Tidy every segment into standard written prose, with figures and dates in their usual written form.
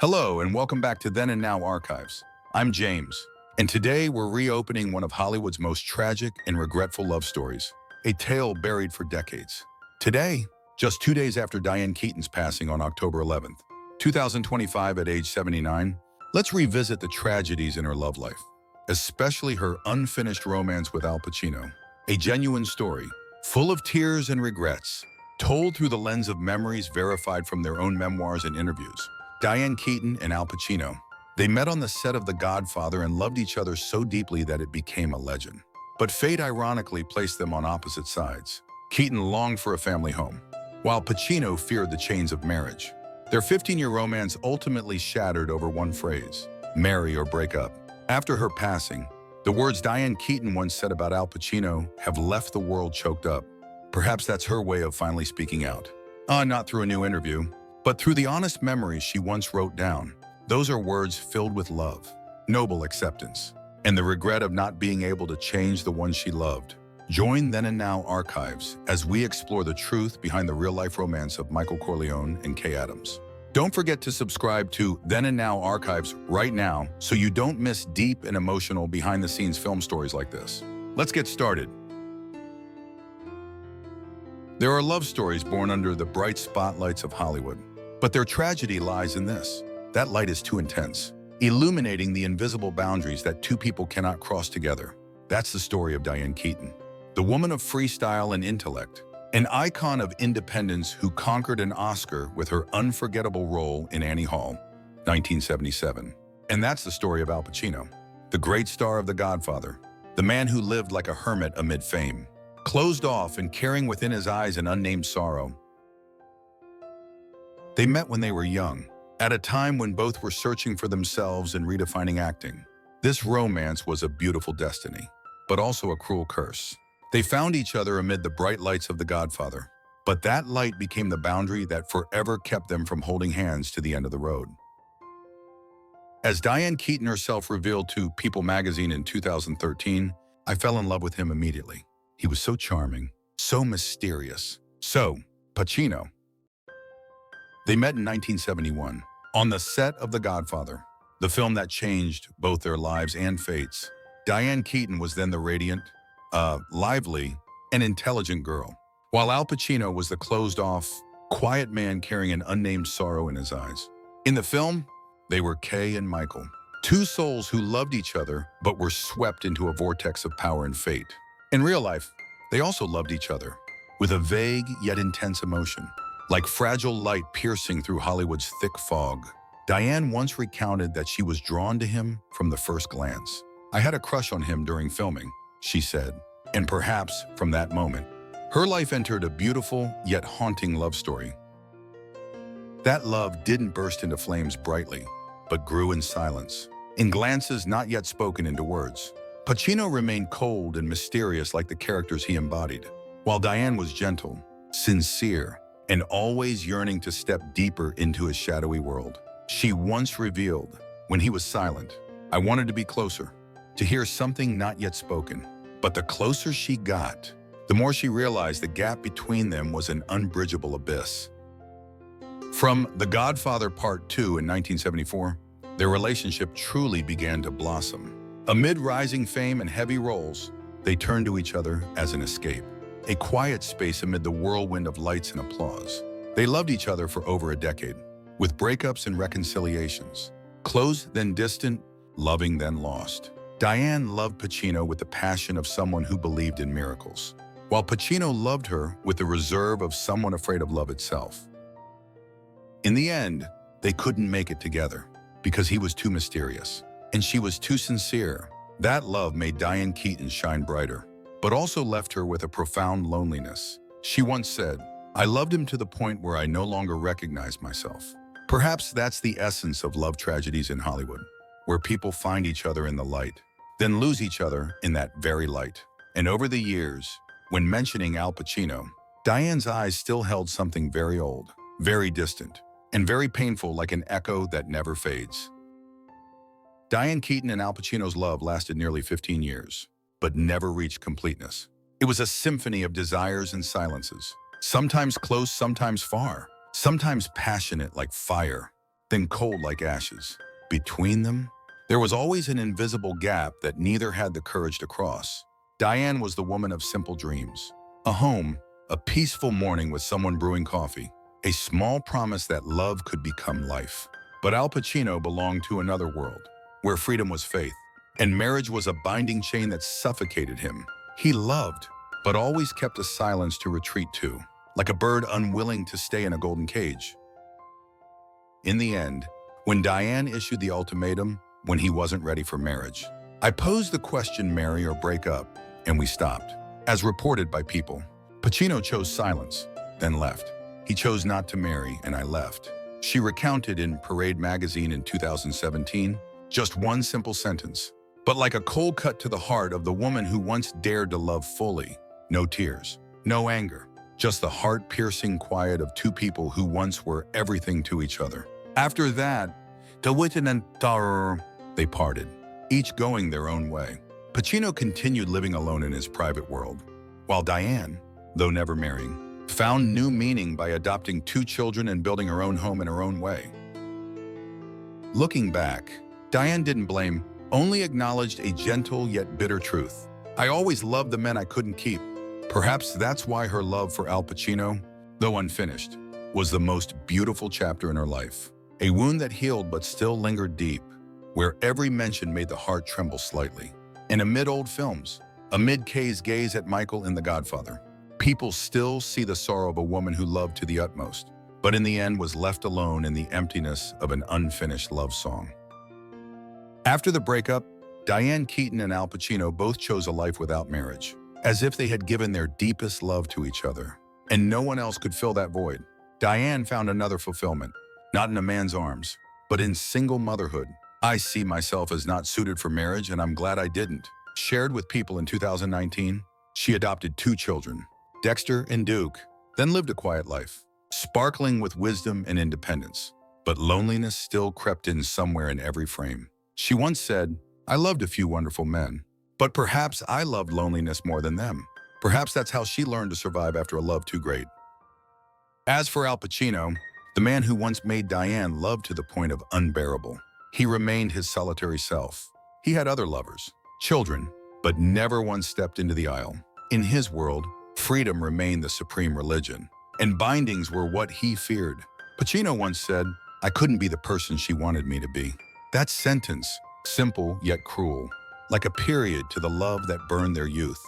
Hello, and welcome back to Then and Now Archives. I'm James, and today we're reopening one of Hollywood's most tragic and regretful love stories, a tale buried for decades. Today, just 2 days after Diane Keaton's passing on October 11th, 2025 at age 79, let's revisit the tragedies in her love life, especially her unfinished romance with Al Pacino. A genuine story, full of tears and regrets, told through the lens of memories verified from their own memoirs and interviews. Diane Keaton and Al Pacino. They met on the set of The Godfather and loved each other so deeply that it became a legend. But fate ironically placed them on opposite sides. Keaton longed for a family home, while Pacino feared the chains of marriage. Their 15-year romance ultimately shattered over one phrase: marry or break up. After her passing, the words Diane Keaton once said about Al Pacino have left the world choked up. Perhaps that's her way of finally speaking out. Not through a new interview, but through the honest memories she once wrote down. Those are words filled with love, noble acceptance, and the regret of not being able to change the one she loved. Join Then and Now Archives as we explore the truth behind the real-life romance of Michael Corleone and Kay Adams. Don't forget to subscribe to Then and Now Archives right now so you don't miss deep and emotional behind-the-scenes film stories like this. Let's get started. There are love stories born under the bright spotlights of Hollywood. But their tragedy lies in this: that light is too intense, illuminating the invisible boundaries that two people cannot cross together. That's the story of Diane Keaton, the woman of freestyle and intellect, an icon of independence who conquered an Oscar with her unforgettable role in Annie Hall, 1977. And that's the story of Al Pacino, the great star of The Godfather, the man who lived like a hermit amid fame, closed off and carrying within his eyes an unnamed sorrow. They met when they were young, at a time when both were searching for themselves and redefining acting. This romance was a beautiful destiny, but also a cruel curse. They found each other amid the bright lights of The Godfather, but that light became the boundary that forever kept them from holding hands to the end of the road. As Diane Keaton herself revealed to People magazine in 2013, "I fell in love with him immediately. He was so charming, so mysterious." So, Pacino. They met in 1971, on the set of The Godfather, the film that changed both their lives and fates. Diane Keaton was then the radiant, lively, and intelligent girl, while Al Pacino was the closed-off, quiet man carrying an unnamed sorrow in his eyes. In the film, they were Kay and Michael, two souls who loved each other but were swept into a vortex of power and fate. In real life, they also loved each other, with a vague yet intense emotion. Like fragile light piercing through Hollywood's thick fog, Diane once recounted that she was drawn to him from the first glance. "I had a crush on him during filming," she said, and perhaps from that moment, her life entered a beautiful yet haunting love story. That love didn't burst into flames brightly, but grew in silence, in glances not yet spoken into words. Pacino remained cold and mysterious like the characters he embodied, while Diane was gentle, sincere, and always yearning to step deeper into his shadowy world. She once revealed, when he was silent, "I wanted to be closer, to hear something not yet spoken." But the closer she got, the more she realized the gap between them was an unbridgeable abyss. From The Godfather Part 2 in 1974, their relationship truly began to blossom. Amid rising fame and heavy roles, they turned to each other as an escape, a quiet space amid the whirlwind of lights and applause. They loved each other for over a decade, with breakups and reconciliations, close then distant, loving then lost. Diane loved Pacino with the passion of someone who believed in miracles, while Pacino loved her with the reserve of someone afraid of love itself. In the end, they couldn't make it together, because he was too mysterious, and she was too sincere. That love made Diane Keaton shine brighter, but also left her with a profound loneliness. She once said, "I loved him to the point where I no longer recognized myself." Perhaps that's the essence of love tragedies in Hollywood, where people find each other in the light, then lose each other in that very light. And over the years, when mentioning Al Pacino, Diane's eyes still held something very old, very distant, and very painful, like an echo that never fades. Diane Keaton and Al Pacino's love lasted nearly 15 years. But never reached completeness. It was a symphony of desires and silences, sometimes close, sometimes far, sometimes passionate like fire. then cold like ashes. Between them, there was always an invisible gap that neither had the courage to cross. Diane was the woman of simple dreams. A home, a peaceful morning with someone brewing coffee, a small promise that love could become life. But Al Pacino belonged to another world, where freedom was faith, and marriage was a binding chain that suffocated him. He loved, but always kept a silence to retreat to, like a bird unwilling to stay in a golden cage. In the end, when Diane issued the ultimatum, when he wasn't ready for marriage, I posed the question, marry or break up, and we stopped. As reported by People, Pacino chose silence, then left. He chose not to marry, and I left. She recounted in Parade magazine in 2017, just one simple sentence, but like a cold cut to the heart of the woman who once dared to love fully. No tears, no anger, just the heart-piercing quiet of two people who once were everything to each other. After that, they parted, each going their own way. Pacino continued living alone in his private world, while Diane, though never marrying, found new meaning by adopting 2 children and building her own home in her own way. Looking back, Diane didn't blame, only acknowledged a gentle yet bitter truth. I always loved the men I couldn't keep. Perhaps that's why her love for Al Pacino, though unfinished, was the most beautiful chapter in her life. A wound that healed but still lingered deep, where every mention made the heart tremble slightly. And amid old films, amid Kay's gaze at Michael in The Godfather, people still see the sorrow of a woman who loved to the utmost, but in the end was left alone in the emptiness of an unfinished love song. After the breakup, Diane Keaton and Al Pacino both chose a life without marriage, as if they had given their deepest love to each other, and no one else could fill that void. Diane found another fulfillment, not in a man's arms, but in single motherhood. I see myself as not suited for marriage, and I'm glad I didn't. Shared with People in 2019, she adopted 2 children, Dexter and Duke, then lived a quiet life, sparkling with wisdom and independence. But loneliness still crept in somewhere in every frame. She once said, "I loved a few wonderful men, but perhaps I loved loneliness more than them." Perhaps that's how she learned to survive after a love too great. As for Al Pacino, the man who once made Diane love to the point of unbearable, he remained his solitary self. He had other lovers, children, but never once stepped into the aisle. In his world, freedom remained the supreme religion, and bindings were what he feared. Pacino once said, "I couldn't be the person she wanted me to be." That sentence, simple yet cruel, like a period to the love that burned their youth.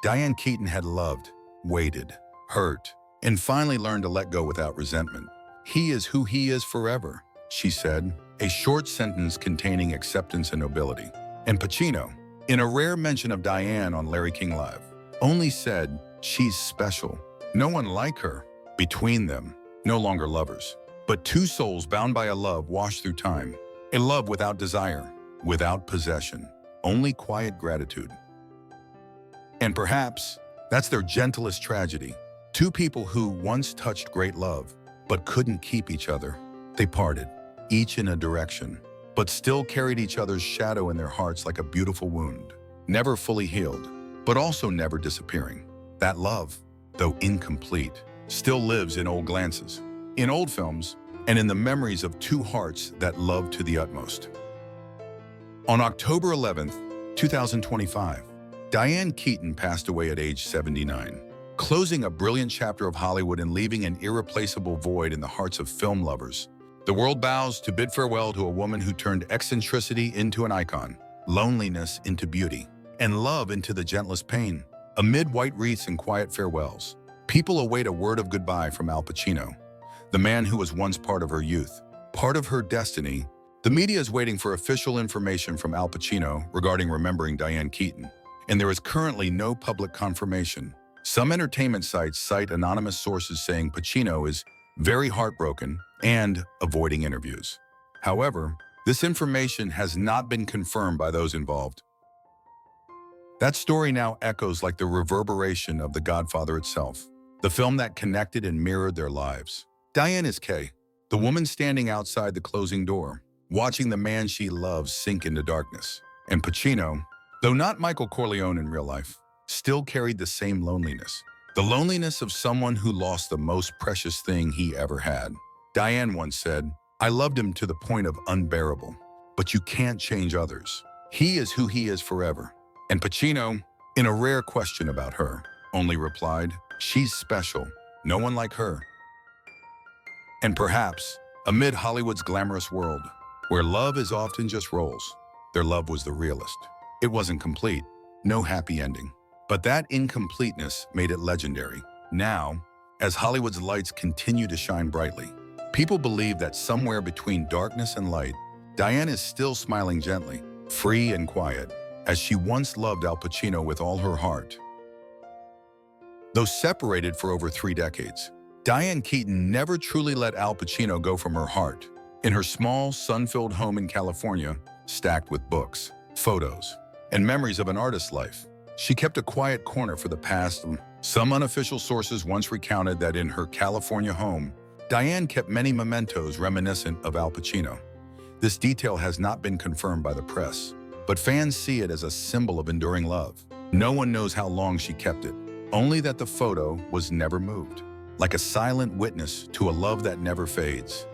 Diane Keaton had loved, waited, hurt, and finally learned to let go without resentment. "He is who he is forever," she said, a short sentence containing acceptance and nobility. And Pacino, in a rare mention of Diane on Larry King Live, only said, "She's special. No one like her." Between them, no longer lovers, but 2 souls bound by a love washed through time. A love without desire, without possession, only quiet gratitude. And perhaps that's their gentlest tragedy. 2 people who once touched great love, but couldn't keep each other. They parted, each in a direction, but still carried each other's shadow in their hearts like a beautiful wound, never fully healed, but also never disappearing. That love, though incomplete, still lives in old glances, in old films, and in the memories of 2 hearts that loved to the utmost. On October 11th, 2025, Diane Keaton passed away at age 79, closing a brilliant chapter of Hollywood and leaving an irreplaceable void in the hearts of film lovers. The world bows to bid farewell to a woman who turned eccentricity into an icon, loneliness into beauty, and love into the gentlest pain. Amid white wreaths and quiet farewells, people await a word of goodbye from Al Pacino, the man who was once part of her youth, part of her destiny. The media is waiting for official information from Al Pacino regarding remembering Diane Keaton, and there is currently no public confirmation. Some entertainment sites cite anonymous sources saying Pacino is very heartbroken and avoiding interviews. However, this information has not been confirmed by those involved. That story now echoes like the reverberation of The Godfather itself, the film that connected and mirrored their lives. Diane is Kay, the woman standing outside the closing door, watching the man she loves sink into darkness. And Pacino, though not Michael Corleone in real life, still carried the same loneliness. The loneliness of someone who lost the most precious thing he ever had. Diane once said, "I loved him to the point of unbearable, but you can't change others. He is who he is forever." And Pacino, in a rare question about her, only replied, "She's special. No one like her." And perhaps, amid Hollywood's glamorous world, where love is often just roles, their love was the realest. It wasn't complete, no happy ending. But that incompleteness made it legendary. Now, as Hollywood's lights continue to shine brightly, people believe that somewhere between darkness and light, Diane is still smiling gently, free and quiet, as she once loved Al Pacino with all her heart. Though separated for over 3 decades, Diane Keaton never truly let Al Pacino go from her heart. In her small, sun-filled home in California, stacked with books, photos, and memories of an artist's life, she kept a quiet corner for the past. Some unofficial sources once recounted that in her California home, Diane kept many mementos reminiscent of Al Pacino. This detail has not been confirmed by the press, but fans see it as a symbol of enduring love. No one knows how long she kept it, only that the photo was never moved, like a silent witness to a love that never fades.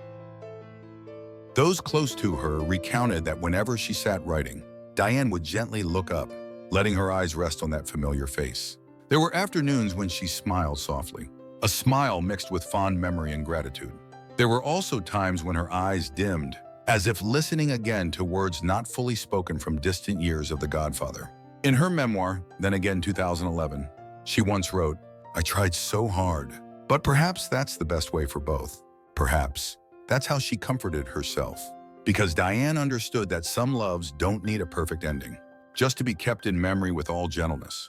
Those close to her recounted that whenever she sat writing, Diane would gently look up, letting her eyes rest on that familiar face. There were afternoons when she smiled softly, a smile mixed with fond memory and gratitude. There were also times when her eyes dimmed, as if listening again to words not fully spoken from distant years of The Godfather. In her memoir, Then Again 2011, she once wrote, "I tried so hard, but perhaps that's the best way for both. Perhaps that's how she comforted herself." Because Diane understood that some loves don't need a perfect ending, just to be kept in memory with all gentleness.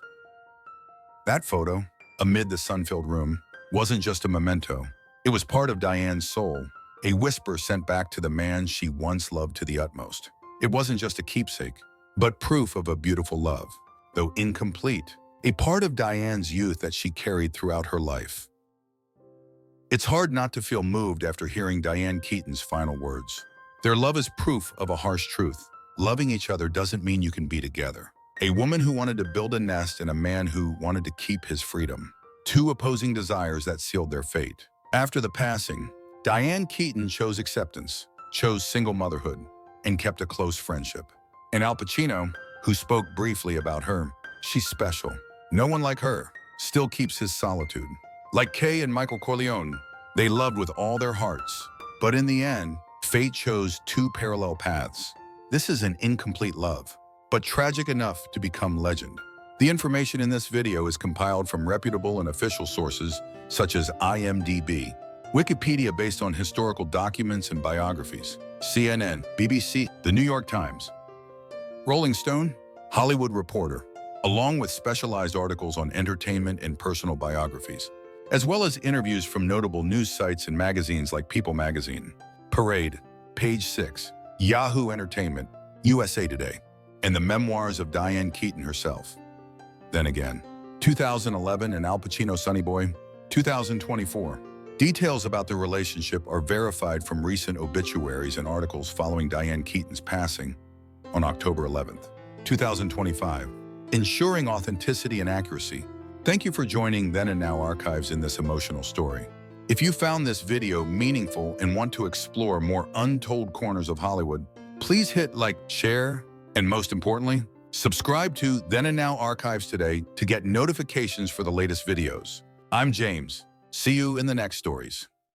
That photo, amid the sun-filled room, wasn't just a memento. It was part of Diane's soul, a whisper sent back to the man she once loved to the utmost. It wasn't just a keepsake, but proof of a beautiful love, though incomplete, a part of Diane's youth that she carried throughout her life. It's hard not to feel moved after hearing Diane Keaton's final words. Their love is proof of a harsh truth. Loving each other doesn't mean you can be together. A woman who wanted to build a nest and a man who wanted to keep his freedom. Two opposing desires that sealed their fate. After the passing, Diane Keaton chose acceptance, chose single motherhood, and kept a close friendship. And Al Pacino, who spoke briefly about her, "She's special. No one like her," still keeps his solitude. Like Kay and Michael Corleone, they loved with all their hearts. But in the end, fate chose 2 parallel paths. This is an incomplete love, but tragic enough to become legend. The information in this video is compiled from reputable and official sources such as IMDb, Wikipedia based on historical documents and biographies, CNN, BBC, The New York Times, Rolling Stone, Hollywood Reporter, along with specialized articles on entertainment and personal biographies, as well as interviews from notable news sites and magazines like People Magazine, Parade, Page 6, Yahoo Entertainment, USA Today, and the memoirs of Diane Keaton herself. Then Again, 2011, and Al Pacino Sonny Boy, 2024. Details about the relationship are verified from recent obituaries and articles following Diane Keaton's passing on October 11th, 2025, ensuring authenticity and accuracy. Thank you for joining Then and Now Archives in this emotional story. If you found this video meaningful and want to explore more untold corners of Hollywood, please hit like, share, and most importantly, subscribe to Then and Now Archives today to get notifications for the latest videos. I'm James. See you in the next stories.